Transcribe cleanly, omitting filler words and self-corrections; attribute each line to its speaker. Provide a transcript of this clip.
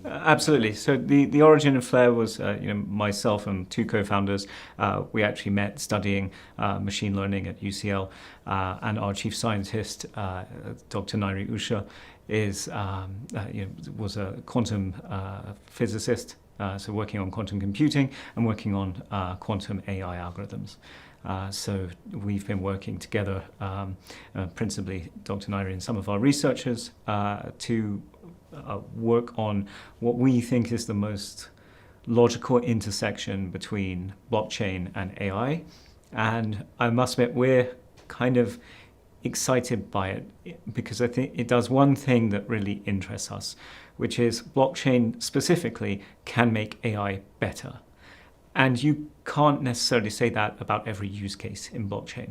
Speaker 1: Absolutely. So the origin of Flare was, myself and two co-founders. We actually met studying machine learning at UCL, and our chief scientist, Dr. Nairi Usha, was a quantum physicist. So working on quantum computing and working on quantum AI algorithms. So we've been working together, principally Dr. Nairi and some of our researchers, to work on what we think is the most logical intersection between blockchain and AI. And I must admit, we're kind of excited by it because I think it does one thing that really interests us, which is blockchain specifically can make AI better. And you can't necessarily say that about every use case in blockchain.